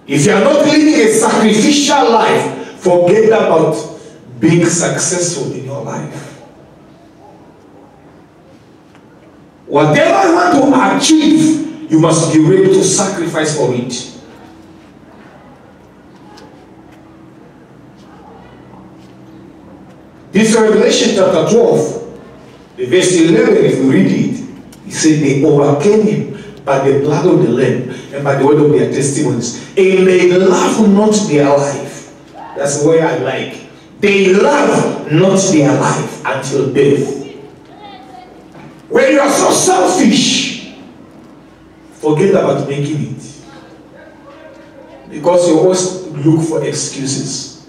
If you are not living a sacrificial life, forget about being successful in your life. Whatever you want to achieve, you must be ready to sacrifice for it. This Revelation chapter 12, the verse 11, if you read it, he said they overcame him by the blood of the Lamb and by the word of their testimonies. And they love not their life. That's the way I like. They love not their life until death. When you are so selfish, forget about making it. Because you always look for excuses.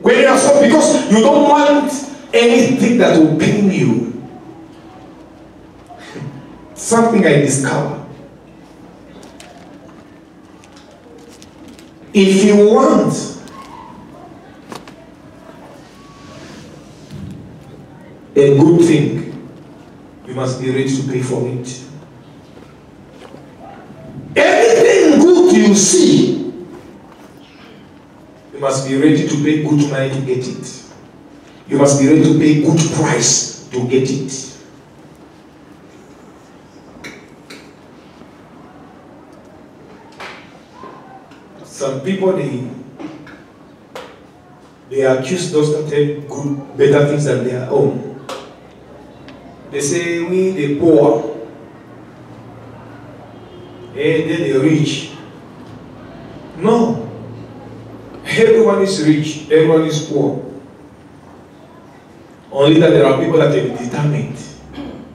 When you are so, because you don't want anything that will pain you. Something I discovered. If you want a good thing, you must be ready to pay for it. Anything good you see, you must be ready to pay good money to get it. You must be ready to pay good price to get it. Some people, they accuse those that have good, better things than their own. They say, we the poor, and then the rich. No. Everyone is rich, everyone is poor. Only that there are people that are determined.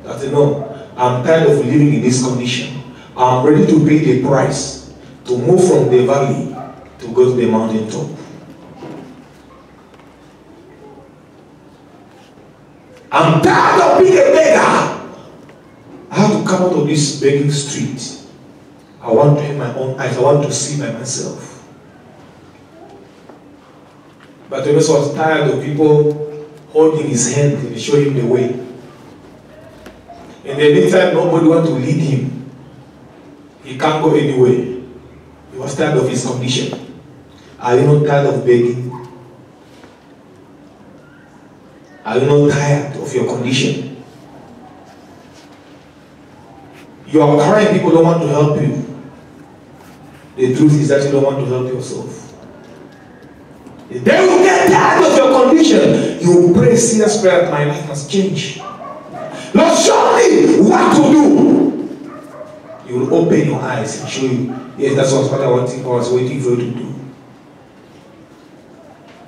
That they know, I'm tired of living in this condition. I'm ready to pay the price to move from the valley to go to the mountain top. I'm tired of being a beggar. I have to come out of this begging street. I want to have my own eyes. I want to see by myself. But I also was tired of people holding his hand and showing him the way. And the meantime, nobody wants to lead him. He can't go anywhere. He was tired of his condition. Are you not tired of begging? Are you not tired of your condition? You are crying, people don't want to help you. The truth is that you don't want to help yourself. Then you get tired of your condition. You pray serious prayer that my life must change. Lord, show me what to do. You will open your eyes and show you, yes, that's what I was waiting for you to do.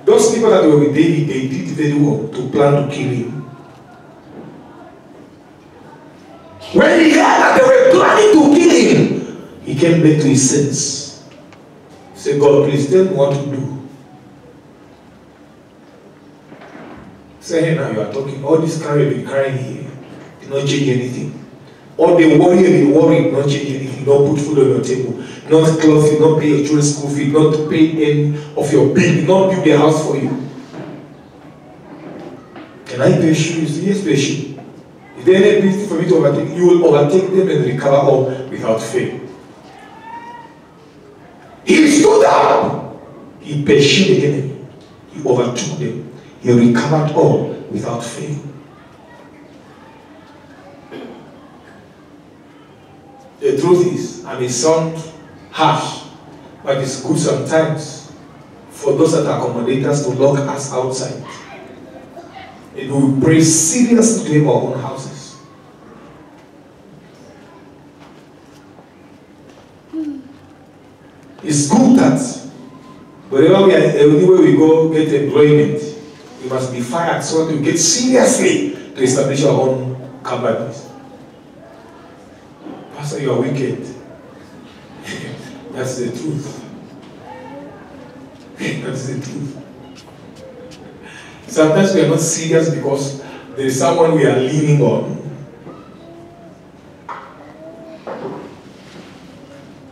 Those people that were with David, they did very well to plan to kill him. When he heard that they were planning to kill him, he came back to his senses. He said, God, please tell me what to do. Say, hey, now you are talking. All this crying you've been crying here did not change anything. All the worry you've been worrying did not change anything. Not put food on your table, not clothes, not pay your children's school fee, not to pay any of your bill, not build a house for you. Can I pay you? Yes, pay you. Is there any ability for me to overtake? You will overtake them and recover all without fail. He stood up. He pursued the enemy. He overtook them. He recovered all without fail. The truth is, I may sound harsh, but it's good sometimes for those that accommodate us to lock us outside. And we pray seriously to have our own houses. It's good that everywhere we go get employment, we must be fired so that we get seriously to establish our own companies. Pastor, you are wicked. That's the truth. That's the truth. Sometimes we are not serious because there is someone we are leaning on.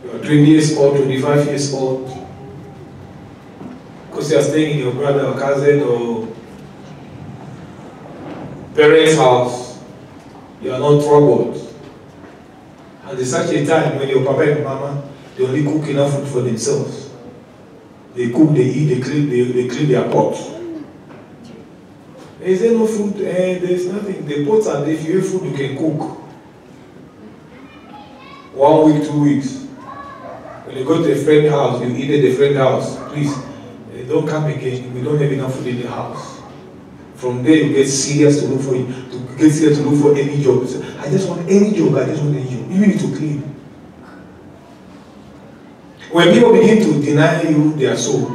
You are 20 years old, 25 years old. Because you are staying in your brother or cousin or parents' house. You are not troubled. And there's such a time when your papa and mama, They only cook enough food for themselves. They cook, they eat, they clean their pot. Is there no food? There's nothing. The pots are there. If you have food, you can cook. 1 week, 2 weeks. When you go to a friend's house, you eat at a friend's house. Please, don't come again. We don't have enough food in the house. From there, you get serious to look for any job. I just want any job. I just want any job. You need to clean. When people begin to deny you their souls,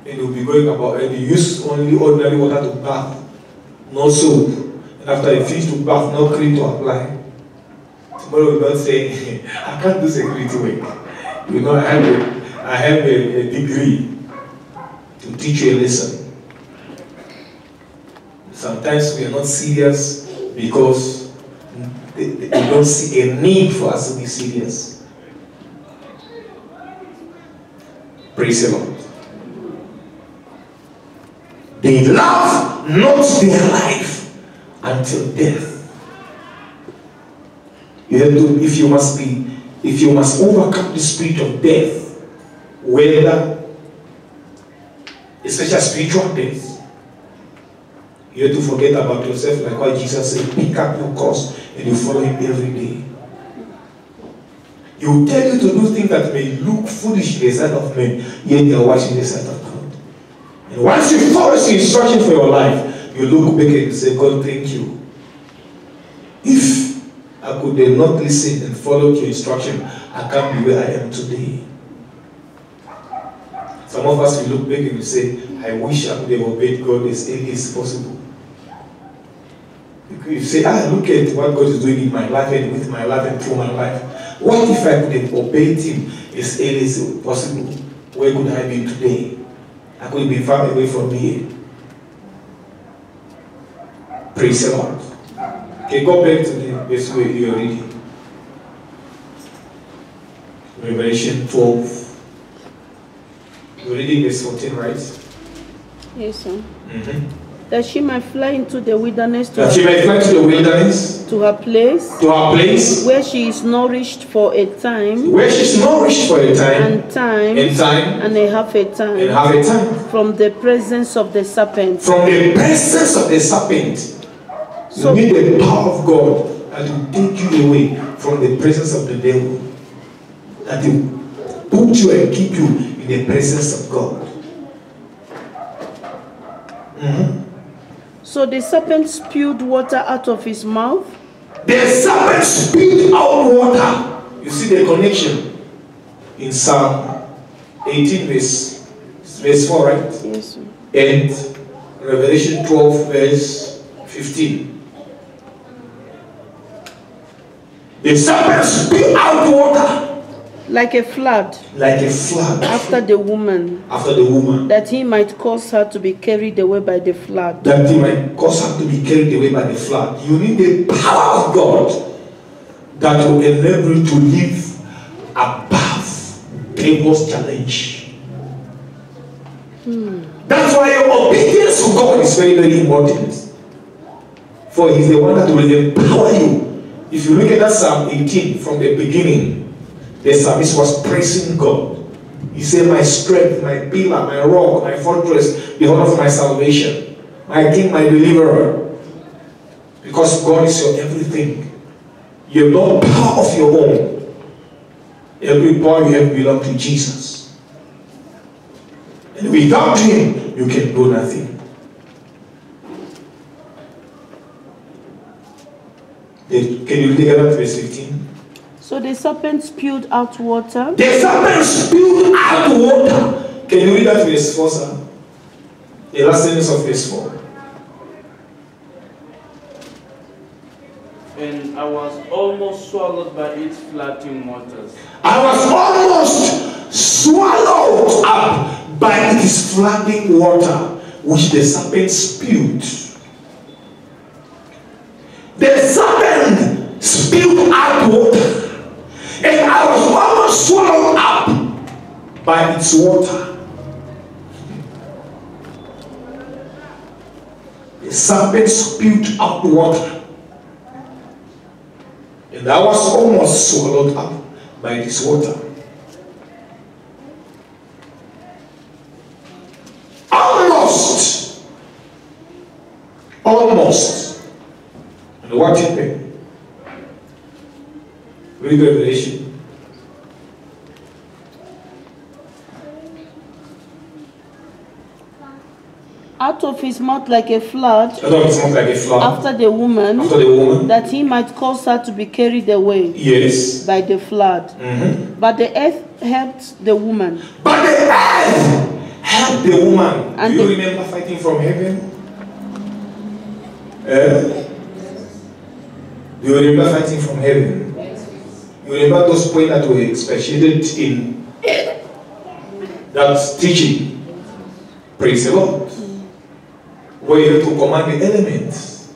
and you'll be going about, and you use only ordinary water to bath, no soap, and after you finish to bath, no cream to apply. Tomorrow you don't say, I can't do security work. You know, I have a degree to teach you a lesson. Sometimes we are not serious because they don't see a need for us to be serious. Praise the Lord. They love not their life until death. You have to, if you must overcome the spirit of death, whether especially spiritual death, you have to forget about yourself, like what Jesus said, pick up your cross and you follow him every day. He will tell you to do things that may look foolish in the sight of men, yet they are wise in the sight of God. And once you follow his instruction for your life, you look back and say, God, thank you. If I could have not listened and followed your instruction, I can't be where I am today. Some of us will look back and will say, I wish I could have obeyed God as early as possible. You say, look at what God is doing in my life and with my life and through my life. What if I could have obeyed him as early as possible? Where could I be today? I could be far away from here. Praise the Lord. Okay, go back to the verse where you are reading. Revelation 12. You're reading verse 14, right? Yes, sir. That she might fly into the wilderness to her place where she is nourished for a time, and a half a time from the presence of the serpent. So, you need the power of God that will take you away from the presence of the devil, that will put you and keep you in the presence of God. So the serpent spewed water out of his mouth. The serpent spewed out water. You see the connection in Psalm 18 verse 4, right? Yes, sir. And Revelation 12 verse 15. The serpent spewed out water. Like a flood. After the woman. That he might cause her to be carried away by the flood. You need the power of God that will enable you to live above devil's challenge. That's why your obedience to God is very, very important. For he's the one that will empower you. If you look at that Psalm 18 from the beginning, the psalmist was praising God. He said, my strength, my pillar, my rock, my fortress, the honor of my salvation, my king, my deliverer. Because God is your everything. You have no power of your own. Every power you have belongs to Jesus. And without him, you can do nothing. Can you take that verse 15? So the serpent spewed out water. The serpent spewed out water. Can you read that verse 4, sir? The last sentence of verse 4. And I was almost swallowed by its flooding waters. I was almost swallowed up by its flooding water, which the serpent spewed. The serpent spewed out water. And I was almost swallowed up by its water. The serpent spewed out water. And I was almost swallowed up by this water. lost. And what happened? Read Revelation. Out of his mouth like a flood, after the woman, that he might cause her to be carried away by the flood. But the earth helped the woman. And do you remember fighting from heaven? Do you remember fighting from heaven? You remember those points that were expatiated in that teaching? Praise the Lord. Where you have to command the elements.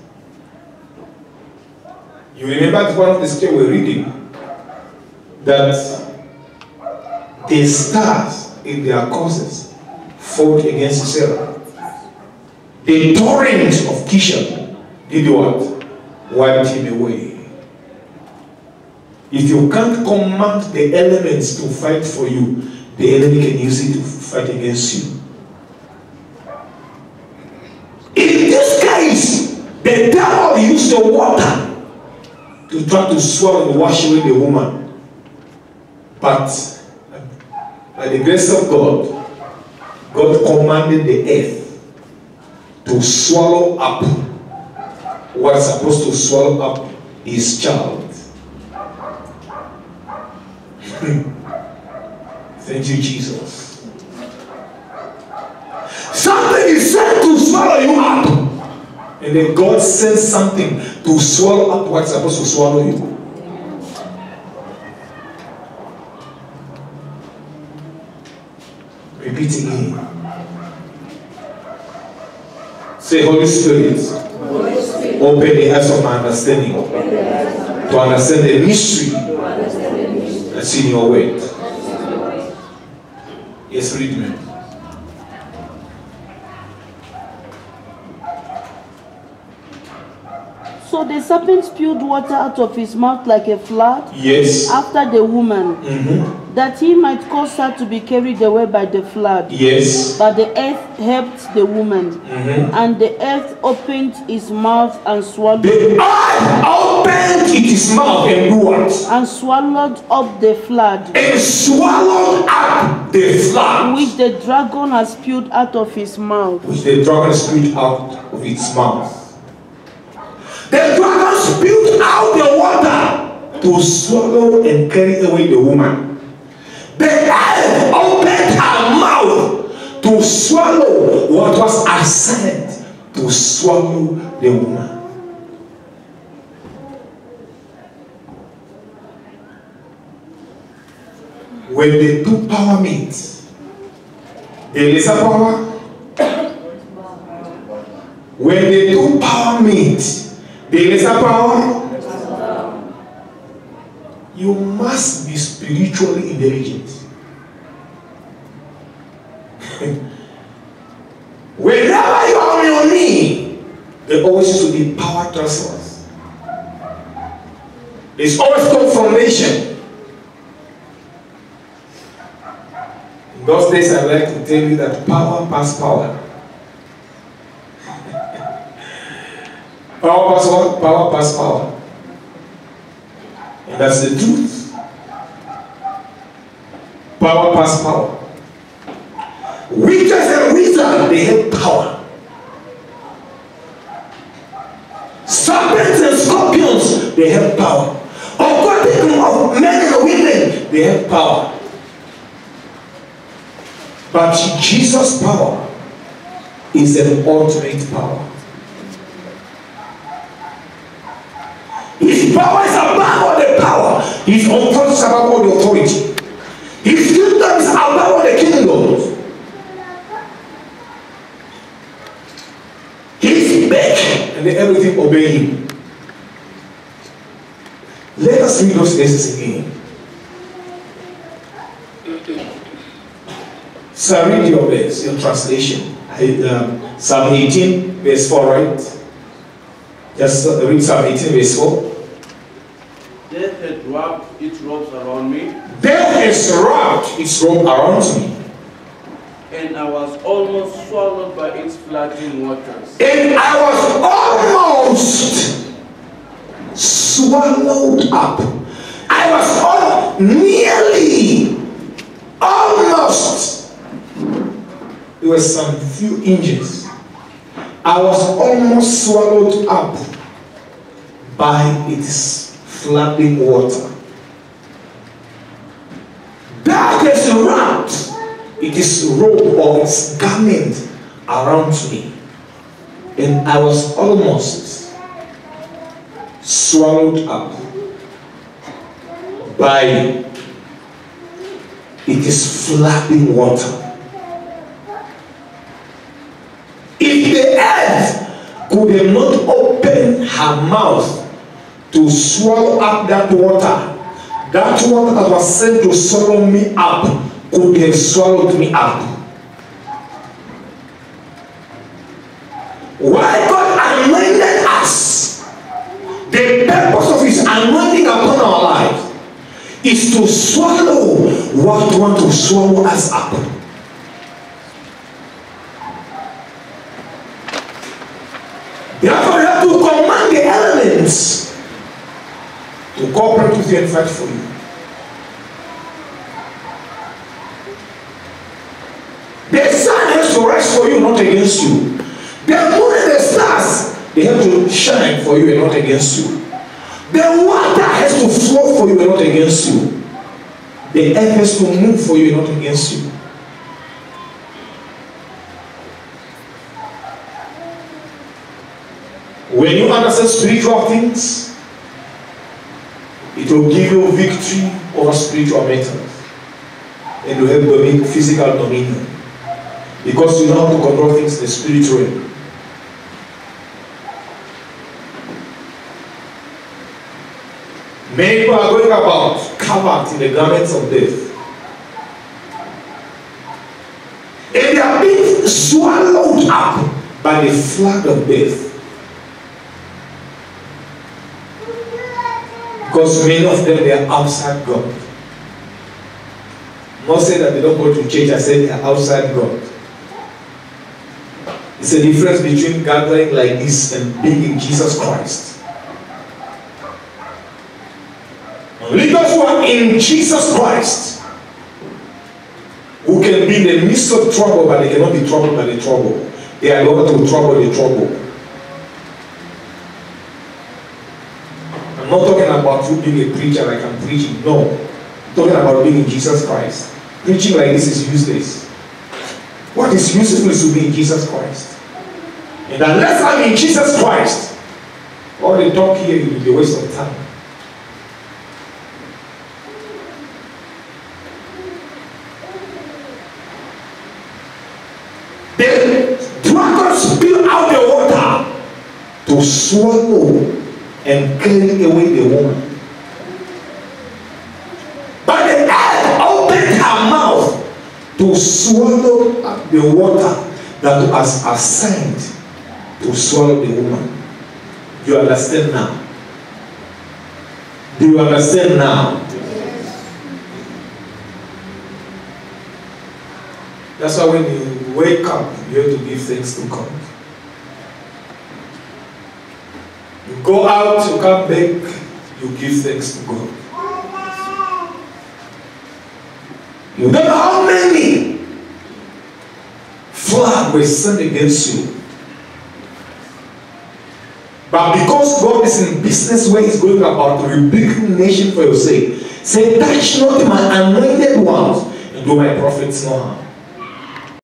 You remember one of the scriptures we're reading, that the stars in their courses fought against Sarah. The torrent of Kishon did what? Wiped him away. If you can't command the elements to fight for you, the enemy can use it to fight against you. In this case, the devil used the water to try to swallow and wash away the woman. But by the grace of God, God commanded the earth to swallow up what is supposed to swallow up his child. Thank you, Jesus. Something is sent to swallow you up. And then God sends something to swallow up what's supposed to swallow you. Repeat again. Say, Holy Spirit, open the eyes of my understanding to understand the mystery that's in your word. Yes, read me. So the serpent spewed water out of his mouth like a flood. Yes. After the woman, that he might cause her to be carried away by the flood. Yes. But the earth helped the woman, and the earth opened its mouth and swallowed. The earth opened its mouth and do what? And swallowed up the flood. And swallowed up the flood. Which the dragon has spewed out of his mouth. Which the dragon spewed out of its mouth. The dragon spewed out the water to swallow and carry away the woman. The earth opened her mouth to swallow what was assigned to swallow the woman. When the two power meet, there is a power. When the two power meet, there is a power. You must be spiritually intelligent. Whenever you are on your knee, there always should be power transfers. There's always confirmation. In those days, I like to tell you that power pass power. Power pass what? Power pass power. And that's the truth. Power pass power. Witches and wizards, they have power. Serpents and scorpions, they have power. Aquatic of men and women, they have power. But Jesus' power is an ultimate power. His power is above all the power. His authority is above all the authority. His kingdom is above all the kingdoms. He's big and everything obey him. Let us read those verses again. So read your verse, your translation. Psalm 18, verse 4, right? Just read Psalm 18, verse 4. Death had wrapped its robes around me. Death has wrapped its robe around me. And I was almost swallowed by its flooding waters. And I was almost swallowed up. I was nearly, almost. There were some few inches. I was almost swallowed up by its flooding water. That is wrapped, it is robe or its garment around me. And I was almost swallowed up by its flooding water. If the earth could have not opened her mouth to swallow up that water that was sent to swallow me up could have swallowed me up. Why God anointed us, the purpose of His anointing upon our lives is to swallow what wants to swallow us up. Therefore, you have to command the elements to cooperate with you and fight for you. The sun has to rise for you, not against you. The moon and the stars, they have to shine for you and not against you. The water has to flow for you and not against you. The earth has to move for you and not against you. When you understand spiritual things, it will give you victory over spiritual matters. And you have physical dominion. Because you know how to control things in the spiritual realm. Many people are going about covered in the garments of death. And they are being swallowed up by the flood of death. Because many of them, they are outside God. Most say that they don't go to church, I say they are outside God. It's a difference between gathering like this and being in Jesus Christ. Only those who are in Jesus Christ, who can be in the midst of trouble, but they cannot be troubled by the trouble. They are going to trouble the trouble. I'm not talking about you being a preacher like I'm preaching. No. I'm talking about being in Jesus Christ. Preaching like this is useless. What is useful is to be in Jesus Christ. And unless I'm in Jesus Christ, all the talk here will be a waste of time. The dragon spilled out the water to swallow and carry away the woman. But the earth opened her mouth to swallow up the water that was assigned to swallow the woman. Do you understand now? Do you understand now? That's why when you wake up, you have to give thanks to God. You go out, you come back, you give thanks to God. You don't know how many flags were sent against you. But because God is in business where He's going about rebuking the nation for your sake, say, touch not my anointed ones, and do my prophets no harm.